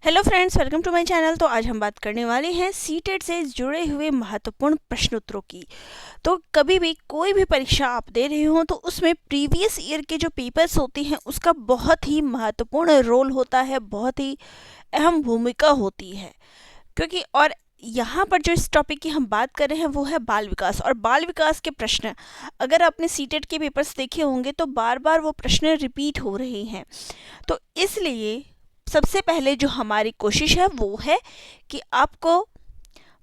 Hello friends, welcome to my channel. तो आज हम बात करने वाले हैं सीटेट से जुड़े हुए महत्वपूर्ण प्रश्नोत्तरों की। तो कभी भी कोई भी परीक्षा आप दे रहे हो तो उसमें प्रीवियस ईयर के जो पेपर्स होते हैं उसका बहुत ही महत्वपूर्ण रोल होता है, बहुत ही अहम भूमिका होती है। क्योंकि और यहाँ पर जो इस टॉपिक की हम बात कर रहे हैं वो है बाल विकास। और बाल विकास के प्रश्न अगर आपने सीटेट के पेपर्स देखे होंगे तो बार बार वो प्रश्न रिपीट हो रहे हैं। तो इसलिए सबसे पहले जो हमारी कोशिश है वो है कि आपको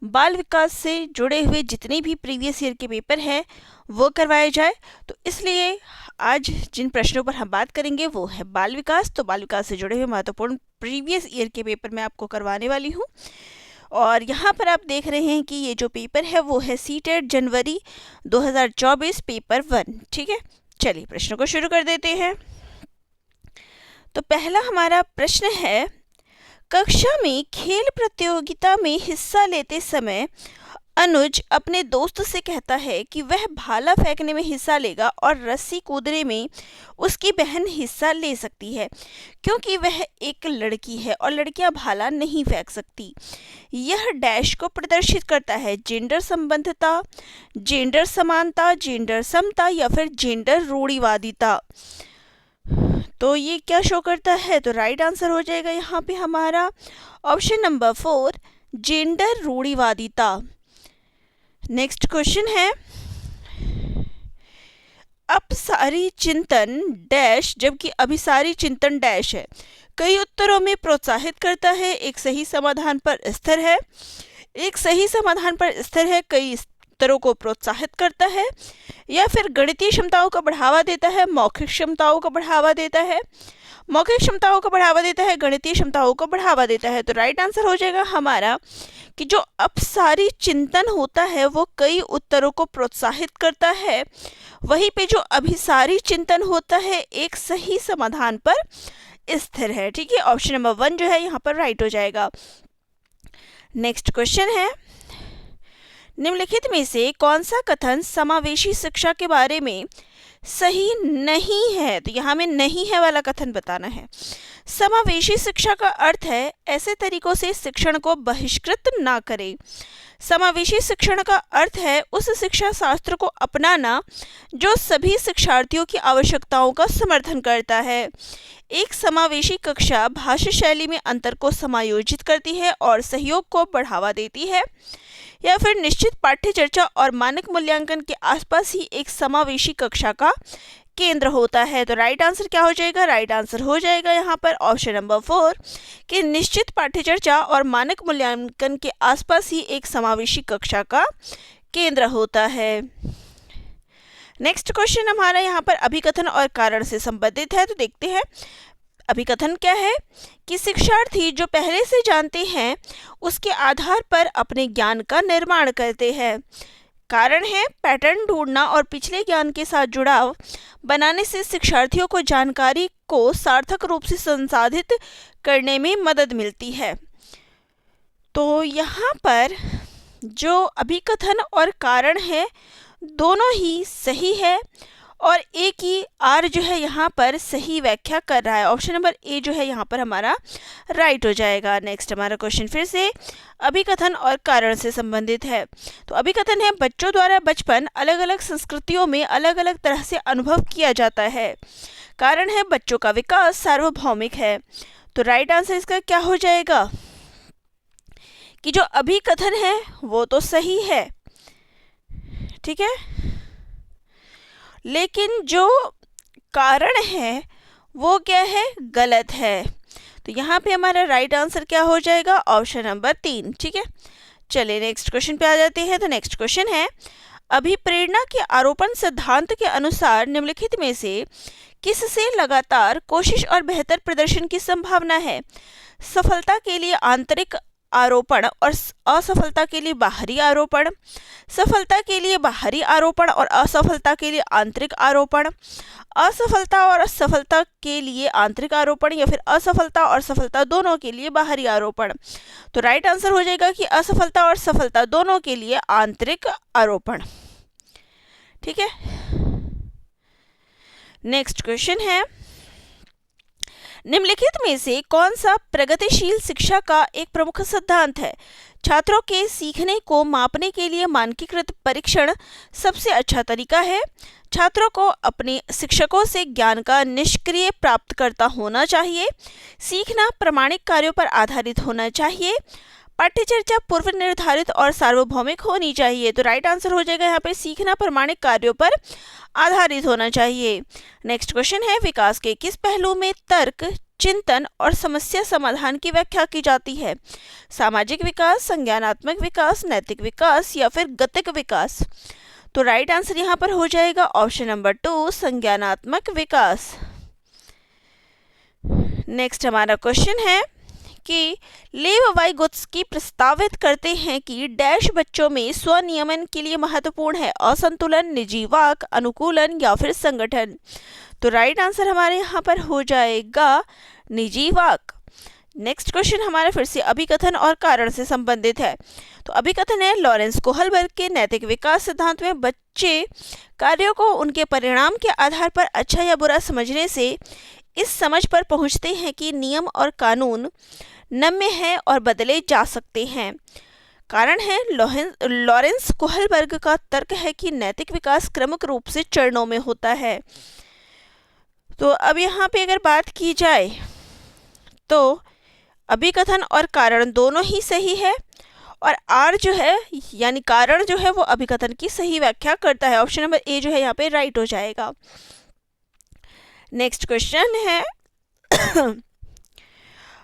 बाल विकास से जुड़े हुए जितने भी प्रीवियस ईयर के पेपर हैं वो करवाए जाए। तो इसलिए आज जिन प्रश्नों पर हम बात करेंगे वो है बाल विकास। तो बाल विकास से जुड़े हुए महत्वपूर्ण प्रीवियस ईयर के पेपर मैं आपको करवाने वाली हूँ। और यहाँ पर आप देख रहे हैं कि ये जो पेपर है वो है सीटेट जनवरी 2024 पेपर 1। ठीक है, चलिए प्रश्नों को शुरू कर देते हैं। तो पहला हमारा प्रश्न है, कक्षा में खेल प्रतियोगिता में हिस्सा लेते समय अनुज अपने दोस्त से कहता है कि वह भाला फेंकने में हिस्सा लेगा और रस्सी कूदने में उसकी बहन हिस्सा ले सकती है क्योंकि वह एक लड़की है और लड़कियां भाला नहीं फेंक सकती। यह डैश को प्रदर्शित करता है, जेंडर संबंधता, जेंडर समानता, जेंडर समता या फिर जेंडर रूढ़िवादिता। तो ये क्या शो करता है? तो राइट आंसर हो जाएगा यहाँ पे हमारा ऑप्शन नंबर 4, जेंडर रूढ़िवादिता। नेक्स्ट क्वेश्चन है, अपसारी चिंतन डैश जबकि अभिसारी चिंतन डैश है, कई उत्तरों में प्रोत्साहित करता है, एक सही समाधान पर स्थिर है, एक सही समाधान पर स्थिर है, कई उत्तरों को प्रोत्साहित करता है, या फिर गणितीय क्षमताओं को बढ़ावा देता है, मौखिक क्षमताओं को बढ़ावा देता है, मौखिक क्षमताओं को बढ़ावा देता है, गणितीय क्षमताओं को बढ़ावा देता है। तो राइट आंसर हो जाएगा हमारा कि जो अपसारी चिंतन होता है वो कई उत्तरों को प्रोत्साहित करता है, वहीं पे जो अभिसारी चिंतन होता है एक सही समाधान पर स्थिर है। ठीक है, ऑप्शन नंबर 1 जो है यहाँ पर राइट हो जाएगा। नेक्स्ट क्वेश्चन है, निम्नलिखित में से कौन सा कथन समावेशी शिक्षा के बारे में सही नहीं है? तो यहाँ में नहीं है वाला कथन बताना है। समावेशी शिक्षा का अर्थ है ऐसे तरीकों से शिक्षण को बहिष्कृत ना करें। समावेशी शिक्षण का अर्थ है उस शिक्षा शास्त्र को अपनाना जो सभी शिक्षार्थियों की आवश्यकताओं का समर्थन करता है। एक समावेशी कक्षा भाषा शैली में अंतर को समायोजित करती है और सहयोग को बढ़ावा देती है, या फिर निश्चित पाठ्य चर्चा और मानक मूल्यांकन के आसपास ही एक समावेशी कक्षा का केंद्र होता है। तो राइट आंसर क्या हो जाएगा? राइट आंसर हो जाएगा यहाँ पर ऑप्शन नंबर 4 कि निश्चित पाठ्य चर्चा और मानक मूल्यांकन के आसपास ही एक समावेशी कक्षा का केंद्र होता है। नेक्स्ट क्वेश्चन हमारा यहाँ पर अभिकथन और कारण से संबंधित है। तो देखते हैं अभिकथन क्या है कि शिक्षार्थी जो पहले से जानते हैं उसके आधार पर अपने ज्ञान का निर्माण करते हैं। कारण है पैटर्न ढूंढना और पिछले ज्ञान के साथ जुड़ाव बनाने से शिक्षार्थियों को जानकारी को सार्थक रूप से संसाधित करने में मदद मिलती है। तो यहाँ पर जो अभिकथन और कारण है दोनों ही सही है और ए की आर जो है यहाँ पर सही व्याख्या कर रहा है। ऑप्शन नंबर ए जो है यहाँ पर हमारा राइट हो जाएगा। नेक्स्ट हमारा क्वेश्चन फिर से अभिकथन और कारण से संबंधित है। तो अभिकथन है बच्चों द्वारा बचपन अलग अलग संस्कृतियों में अलग अलग तरह से अनुभव किया जाता है। कारण है बच्चों का विकास सार्वभौमिक है। तो राइट आंसर इसका क्या हो जाएगा कि जो अभिकथन है वो तो सही है, ठीक है, लेकिन जो कारण है वो क्या है? गलत है। तो यहाँ पे हमारा राइट आंसर क्या हो जाएगा? Option number 3। ठीक है, चलिए नेक्स्ट क्वेश्चन पे आ जाते हैं। तो नेक्स्ट क्वेश्चन है, अभिप्रेरणा के आरोपण सिद्धांत के अनुसार निम्नलिखित में से किससे लगातार कोशिश और बेहतर प्रदर्शन की संभावना है? सफलता के लिए आंतरिक आरोपण और असफलता के लिए बाहरी आरोपण, सफलता के लिए बाहरी आरोपण और असफलता के लिए आंतरिक आरोपण, असफलता और सफलता के लिए आंतरिक आरोपण, या फिर असफलता और सफलता दोनों के लिए बाहरी आरोपण। तो राइट आंसर हो जाएगा कि असफलता और सफलता दोनों के लिए आंतरिक आरोपण। ठीक है, नेक्स्ट क्वेश्चन है, निम्नलिखित में से कौन सा प्रगतिशील शिक्षा का एक प्रमुख सिद्धांत है? छात्रों के सीखने को मापने के लिए मानकीकृत परीक्षण सबसे अच्छा तरीका है। छात्रों को अपने शिक्षकों से ज्ञान का निष्क्रिय प्राप्तकर्ता होना चाहिए। सीखना प्रामाणिक कार्यों पर आधारित होना चाहिए। पाठ्यचर्या पूर्व निर्धारित और सार्वभौमिक होनी चाहिए। तो राइट आंसर हो जाएगा यहाँ पे सीखना प्रामाणिक कार्यों पर आधारित होना चाहिए। नेक्स्ट क्वेश्चन है, विकास के किस पहलू में तर्क, चिंतन और समस्या समाधान की व्याख्या की जाती है? सामाजिक विकास, संज्ञानात्मक विकास, नैतिक विकास या फिर गतिक विकास? तो राइट आंसर यहाँ पर हो जाएगा ऑप्शन नंबर 2, संज्ञानात्मक विकास। नेक्स्ट हमारा क्वेश्चन है कि लेव वाइगोत्स्की प्रस्तावित करते हैं कि डैश बच्चों में स्वनियमन के लिए महत्वपूर्ण है? असंतुलन, निजी वाक, अनुकूलन या फिर संगठन? तो राइट आंसर हमारे यहाँ पर हो जाएगा निजी वाक। नेक्स्ट क्वेश्चन हमारा फिर से अभिकथन और कारण से संबंधित है। तो अभिकथन है, लॉरेंस कोहलबर्ग के नैतिक विकास सिद्धांत में बच्चे कार्यों को उनके परिणाम के आधार पर अच्छा या बुरा समझने से इस समझ पर पहुंचते हैं कि नियम और कानून नम्य है और बदले जा सकते हैं। कारण है, लॉरेंस कोहलबर्ग का तर्क है कि नैतिक विकास क्रमिक रूप से चरणों में होता है। तो अब यहाँ पे अगर बात की जाए तो अभिकथन और कारण दोनों ही सही है और आर जो है यानी कारण जो है वो अभिकथन की सही व्याख्या करता है। ऑप्शन नंबर ए जो है यहाँ पे राइट हो जाएगा। नेक्स्ट क्वेश्चन है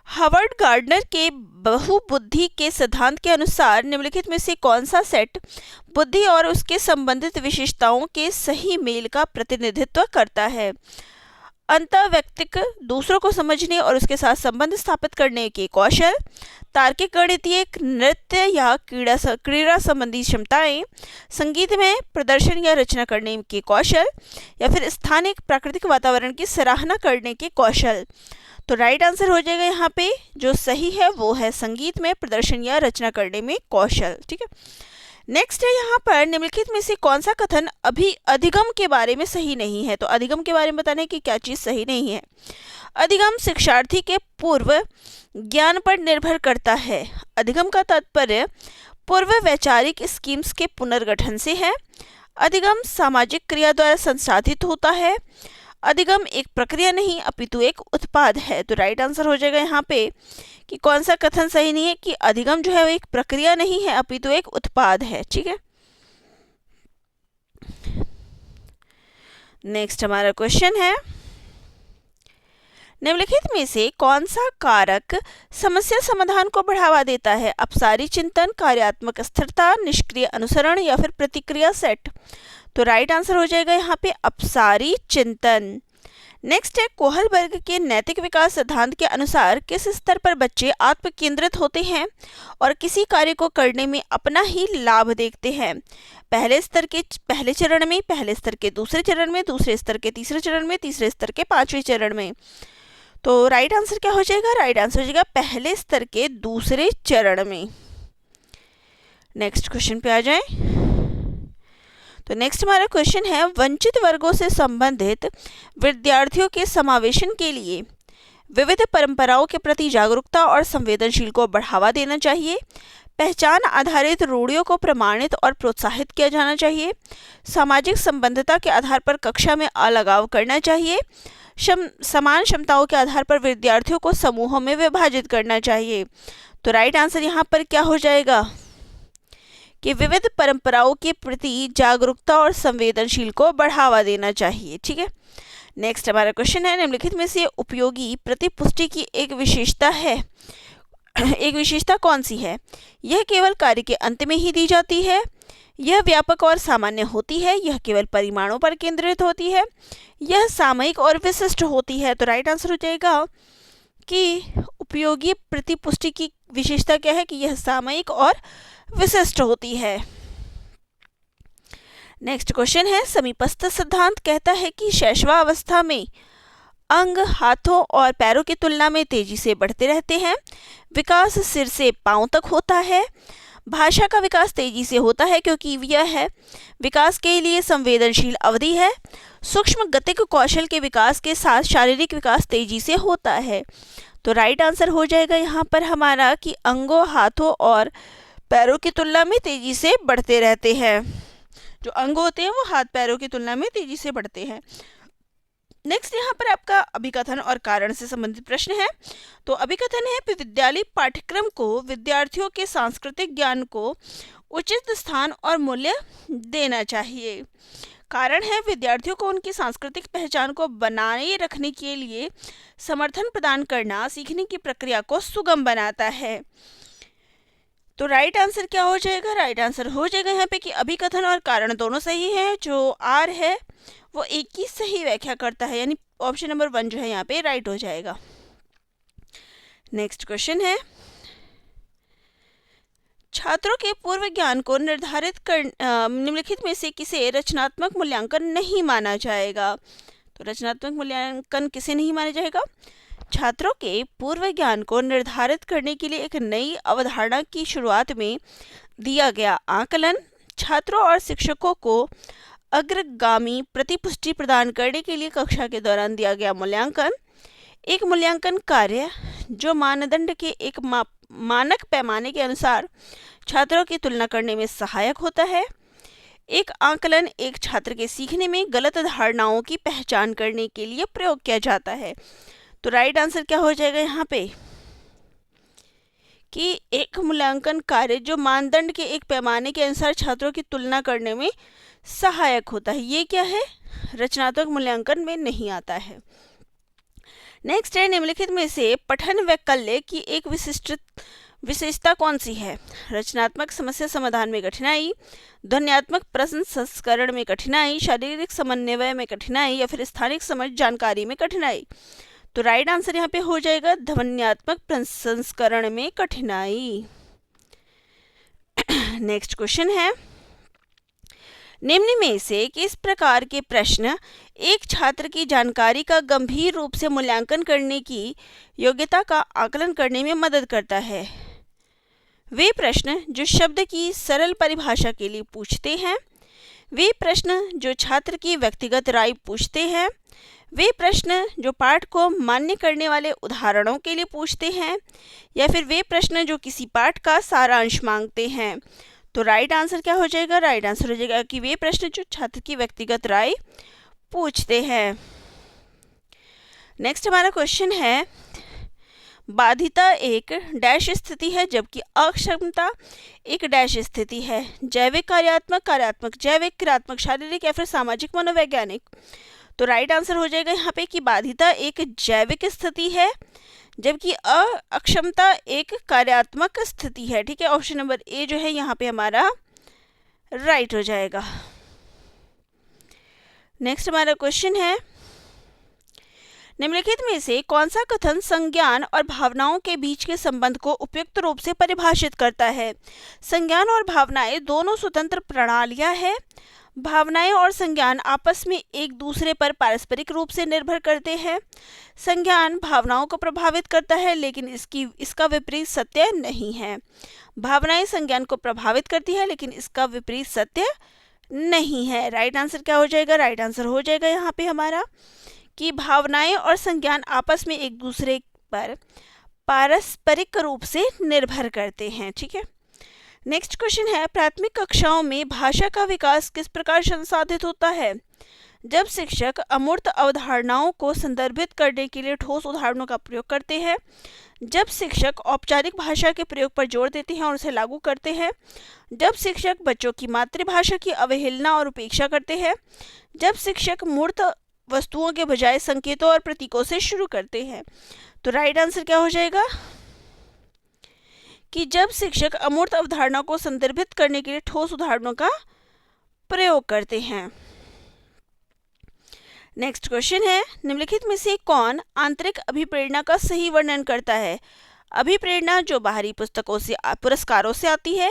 हावर्ड गार्डनर के बहुबुद्धि के सिद्धांत के अनुसार निम्नलिखित में से कौन सा सेट बुद्धि और उसके संबंधित विशेषताओं के सही मेल का प्रतिनिधित्व करता है? अंतर्वैयक्तिक, दूसरों को समझने और उसके साथ संबंध स्थापित करने के कौशल, तार्किक, गणितीय, नृत्य या क्रीड़ा संबंधी क्षमताएं, संगीत में प्रदर्शन या रचना करने के कौशल या फिर स्थानिक प्राकृतिक वातावरण की सराहना करने के कौशल? तो राइट आंसर हो जाएगा यहाँ पे जो सही है वो है संगीत में प्रदर्शन या रचना करने में कौशल। ठीक है, नेक्स्ट है यहाँ पर निम्नलिखित में से कौन सा कथन अधिगम के बारे में सही नहीं है? तो अधिगम के बारे में बताने की क्या चीज़ सही नहीं है? अधिगम शिक्षार्थी के पूर्व ज्ञान पर निर्भर करता है। अधिगम का तात्पर्य पूर्व वैचारिक स्कीम्स के पुनर्गठन से है। अधिगम सामाजिक क्रिया द्वारा संसाधित होता है। अधिगम एक प्रक्रिया नहीं अपितु एक उत्पाद है। तो राइट आंसर हो जाएगा यहाँ पे कि कौन सा कथन सही नहीं है कि अधिगम जो है वो एक प्रक्रिया नहीं है अपितु एक उत्पाद है। ठीक है, नेक्स्ट हमारा क्वेश्चन है निम्नलिखित में से कौन सा कारक समस्या समाधान को बढ़ावा देता है? अपसारी चिंतन, कार्यात्मक स्थिरता, निष्क्रिय अनुसरण या फिर प्रतिक्रिया सेट? तो राइट आंसर हो जाएगा यहाँ पे अपसारी चिंतन। नेक्स्ट है कोहलबर्ग के नैतिक विकास सिद्धांत के अनुसार किस स्तर पर बच्चे आत्म केंद्रित होते हैं और किसी कार्य को करने में अपना ही लाभ देखते हैं? पहले स्तर के पहले चरण में, पहले स्तर के दूसरे चरण में, दूसरे स्तर के तीसरे चरण में, तीसरे स्तर के पांचवें चरण में? तो राइट आंसर क्या हो जाएगा? राइट आंसर हो जाएगा पहले स्तर के दूसरे चरण में। नेक्स्ट क्वेश्चन पे आ जाए तो नेक्स्ट हमारा क्वेश्चन है वंचित वर्गों से संबंधित विद्यार्थियों के समावेशन के लिए विविध परंपराओं के प्रति जागरूकता और संवेदनशील को बढ़ावा देना चाहिए। पहचान आधारित रूढ़ियों को प्रमाणित और प्रोत्साहित किया जाना चाहिए। सामाजिक संबद्धता के आधार पर कक्षा में अलगाव करना चाहिए। समान क्षमताओं के आधार पर विद्यार्थियों को समूहों में विभाजित करना चाहिए। तो राइट आंसर यहाँ पर क्या हो जाएगा कि विविध परंपराओं के प्रति जागरूकता और संवेदनशील को बढ़ावा देना चाहिए। ठीक है, नेक्स्ट हमारा क्वेश्चन है निम्नलिखित में से उपयोगी प्रतिपुष्टि की एक विशेषता कौन सी है? यह केवल कार्य के अंत में ही दी जाती है। यह व्यापक और सामान्य होती है। यह केवल परिमाणों पर केंद्रित होती है। यह सामयिक और विशिष्ट होती है। तो राइट आंसर हो जाएगा कि उपयोगी प्रतिपुष्टि की विशेषता क्या है कि यह सामयिक और विशिष्ट होती है। नेक्स्ट क्वेश्चन है समीपस्थ सिद्धांत कहता है कि शैशवावस्था में अंग हाथों और पैरों की तुलना में तेजी से बढ़ते रहते हैं। विकास सिर से पांव तक होता है। भाषा का विकास तेजी से होता है क्योंकि यह है विकास के लिए संवेदनशील अवधि है। सूक्ष्म गतिक कौशल के विकास के साथ शारीरिक विकास तेजी से होता है। तो राइट आंसर हो जाएगा यहाँ पर हमारा कि अंगों, हाथों और पैरों की तुलना में तेजी से बढ़ते रहते हैं। जो अंग होते हैं वो हाथ पैरों की तुलना में तेजी से बढ़ते हैं। नेक्स्ट यहाँ पर आपका अभिकथन और कारण से संबंधित प्रश्न है। तो अभिकथन है विद्यालय पाठ्यक्रम को विद्यार्थियों के सांस्कृतिक ज्ञान को उचित स्थान और मूल्य देना चाहिए। कारण है विद्यार्थियों को उनकी सांस्कृतिक पहचान को बनाए रखने के लिए समर्थन प्रदान करना सीखने की प्रक्रिया को सुगम बनाता है। तो राइट आंसर क्या हो जाएगा? राइट आंसर हो जाएगा यहाँ पे कि अभिकथन और कारण दोनों सही है। जो आर है वो एक की सही व्याख्या करता है, यानी ऑप्शन नंबर 1 जो है यहाँ पे राइट हो जाएगा। नेक्स्ट क्वेश्चन है छात्रों के पूर्व ज्ञान को निर्धारित कर निम्नलिखित में से किसे रचनात्मक मूल्यांकन नहीं माना जाएगा? तो रचनात्मक मूल्यांकन किसे नहीं माना जाएगा? छात्रों के पूर्व ज्ञान को निर्धारित करने के लिए एक नई अवधारणा की शुरुआत में दिया गया आकलन, छात्रों और शिक्षकों को अग्रगामी प्रतिपुष्टि प्रदान करने के लिए कक्षा के दौरान दिया गया मूल्यांकन, एक मूल्यांकन कार्य जो मानदंड के एक मानक पैमाने के अनुसार छात्रों की तुलना करने में सहायक होता है, एक आकलन एक छात्र के सीखने में गलत धारणाओं की पहचान करने के लिए प्रयोग किया जाता है। तो राइट आंसर क्या हो जाएगा यहाँ पे कि एक मूल्यांकन कार्य जो मानदंड के एक पैमाने के अनुसार छात्रों की तुलना करने में सहायक होता है। ये क्या है? रचनात्मक मूल्यांकन में नहीं आता है। नेक्स्ट है निम्नलिखित में से पठन वैकल्य की एक विशेषता कौन सी है? रचनात्मक समस्या समाधान में कठिनाई, ध्वन्यात्मक प्रश्न संस्करण में कठिनाई, शारीरिक समन्वय में कठिनाई या फिर स्थानिक समझ जानकारी में कठिनाई। तो राइट आंसर यहाँ पे हो जाएगा ध्वन्यात्मक प्रसंस्करण में कठिनाई। नेक्स्ट क्वेश्चन है निम्न में से किस प्रकार के प्रश्न एक छात्र की जानकारी का गंभीर रूप से मूल्यांकन करने की योग्यता का आकलन करने में मदद करता है? वे प्रश्न जो शब्द की सरल परिभाषा के लिए पूछते हैं, वे प्रश्न जो छात्र की व्यक्तिगत राय पूछते हैं, वे प्रश्न जो पाठ को मान्य करने वाले उदाहरणों के लिए पूछते हैं, या फिर वे प्रश्न जो किसी पाठ का सारांश मांगते हैं। तो राइट आंसर क्या हो जाएगा? राइट आंसर हो जाएगा कि वे प्रश्न जो छात्र की व्यक्तिगत राय पूछते हैं। नेक्स्ट हमारा क्वेश्चन है बाधिता एक डैश स्थिति है जबकि अक्षमता एक डैश स्थिति है। जैविक, कार्यात्मक, जैविक, क्रियात्मक, शारीरिक या फिर सामाजिक, मनोवैज्ञानिक। तो राइट आंसर हो जाएगा यहाँ पे कि बाधिता एक जैविक स्थिति है जबकि अक्षमता एक कार्यात्मक स्थिति है। ठीक है, ऑप्शन नंबर ए जो है यहाँ पे हमारा राइट हो जाएगा। नेक्स्ट हमारा क्वेश्चन है निम्नलिखित में से कौन सा कथन संज्ञान और भावनाओं के बीच के संबंध को उपयुक्त रूप से परिभाषित करता है? संज्ञान और भावनाएं दोनों स्वतंत्र प्रणालियां हैं। भावनाएं और संज्ञान आपस में एक दूसरे पर पारस्परिक रूप से निर्भर करते हैं। संज्ञान भावनाओं को प्रभावित करता है लेकिन इसका विपरीत सत्य नहीं है। भावनाएं संज्ञान को प्रभावित करती है लेकिन इसका विपरीत सत्य नहीं है। राइट आंसर क्या हो जाएगा? राइट आंसर हो जाएगा यहाँ पे हमारा कि भावनाएं और संज्ञान आपस में एक दूसरे पर पारस्परिक रूप से निर्भर करते हैं। ठीक है, नेक्स्ट क्वेश्चन है प्राथमिक कक्षाओं में भाषा का विकास किस प्रकार संसाधित होता है? जब शिक्षक अमूर्त अवधारणाओं को संदर्भित करने के लिए ठोस उदाहरणों का प्रयोग करते हैं, जब शिक्षक औपचारिक भाषा के प्रयोग पर जोर देते हैं और उसे लागू करते हैं, जब शिक्षक बच्चों की मातृभाषा की अवहेलना और उपेक्षा करते हैं, जब शिक्षक मूर्त वस्तुओं के बजाय संकेतों और प्रतीकों से शुरू करते हैं। तो राइट आंसर क्या हो जाएगा कि जब शिक्षक अमूर्त अवधारणा को संदर्भित करने के लिए ठोस उदाहरणों का प्रयोग करते हैं। नेक्स्ट क्वेश्चन है निम्नलिखित में से कौन आंतरिक अभिप्रेरणा का सही वर्णन करता है? अभिप्रेरणा जो बाहरी पुरस्कारों से आती है,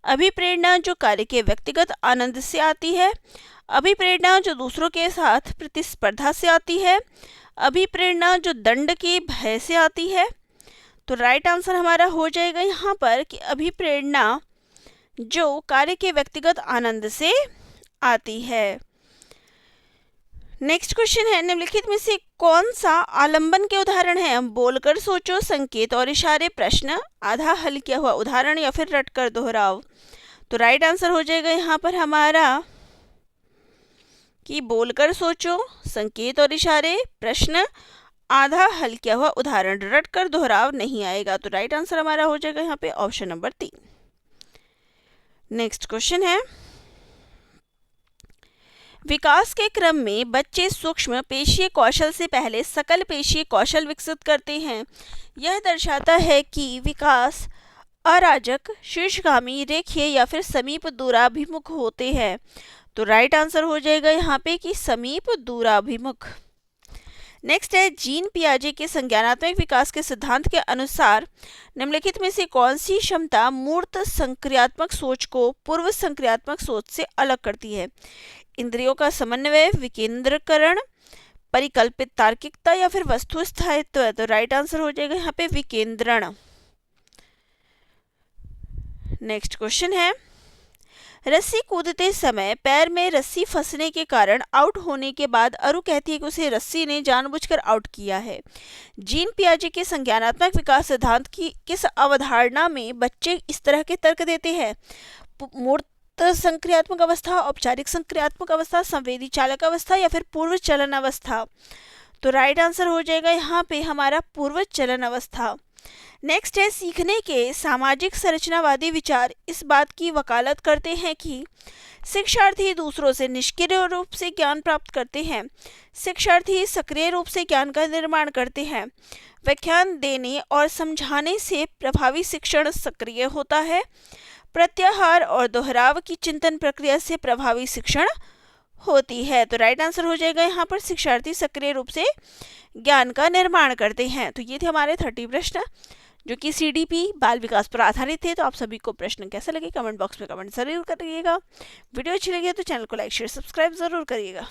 अभिप्रेरणा जो कार्य के व्यक्तिगत आनंद से आती है, अभिप्रेरणा जो दूसरों के साथ प्रतिस्पर्धा से आती है, अभिप्रेरणा जो दंड के भय से आती है। तो राइट आंसर हमारा हो जाएगा यहाँ पर कि अभिप्रेरणा जो कार्य के व्यक्तिगत आनंद से आती है। नेक्स्ट क्वेश्चन है, निम्नलिखित में से कौन सा आलंबन के उदाहरण है? बोलकर सोचो, संकेत और इशारे, प्रश्न, आधा हल किया हुआ उदाहरण या फिर रटकर दोहराओ। तो राइट आंसर हो जाएगा यहाँ पर हमारा कि बोलकर सोचो, संकेत और इशारे, प्रश्न, आधा हल किया हुआ उदाहरण, रटकर दोहराव नहीं आएगा। तो राइट आंसर हमारा हो जाएगा यहाँ पे ऑप्शन नंबर 3। नेक्स्ट क्वेश्चन है, विकास के क्रम में बच्चे सूक्ष्म पेशीय कौशल से पहले सकल पेशीय कौशल विकसित करते हैं। यह दर्शाता है कि विकास अराजक, शीर्षगामी, रेखीय या फिर समीप दूराभिमुख होते हैं। तो राइट आंसर हो जाएगा यहाँ पे कि समीप दूराभिमुख। नेक्स्ट है, जीन पियाजे के संज्ञानात्मक विकास के सिद्धांत के अनुसार निम्नलिखित में से कौन सी क्षमता मूर्त संक्रियात्मक सोच को पूर्व संक्रियात्मक सोच से अलग करती है? इंद्रियों का समन्वय, विकेंद्रीकरण, परिकल्पित तार्किकता या फिर वस्तु स्थायित्व। तो राइट आंसर हो जाएगा यहाँ पे विकेंद्रण। नेक्स्ट क्वेश्चन है, रस्सी कूदते समय पैर में रस्सी फंसने के कारण आउट होने के बाद अरु कहती है कि उसे रस्सी ने जानबूझकर आउट किया है। जीन पियाजे के संज्ञानात्मक विकास सिद्धांत की किस अवधारणा में बच्चे इस तरह के तर्क देते हैं? मूर्त संक्रियात्मक अवस्था, औपचारिक संक्रियात्मक अवस्था, संवेदी चालक अवस्था या फिर पूर्व चलन अवस्था। तो राइट आंसर हो जाएगा यहाँ पे हमारा पूर्व चलन अवस्था। नेक्स्ट है, सीखने के सामाजिक संरचनावादी विचार इस बात की वकालत करते हैं कि शिक्षार्थी दूसरों से निष्क्रिय रूप से ज्ञान प्राप्त करते हैं, शिक्षार्थी सक्रिय रूप से ज्ञान का निर्माण करते हैं, व्याख्यान देने और समझाने से प्रभावी शिक्षण सक्रिय होता है, प्रत्याहार और दोहराव की चिंतन प्रक्रिया से प्रभावी शिक्षण होती है। तो राइट आंसर हो जाएगा यहाँ पर शिक्षार्थी सक्रिय रूप से ज्ञान का निर्माण करते हैं। तो ये थे हमारे 30 प्रश्न जो कि CDP बाल विकास पर आधारित थे। तो आप सभी को प्रश्न कैसा लगे कमेंट बॉक्स में कमेंट जरूर करिएगा। वीडियो अच्छी लगी तो चैनल को लाइक शेयर सब्सक्राइब जरूर करिएगा।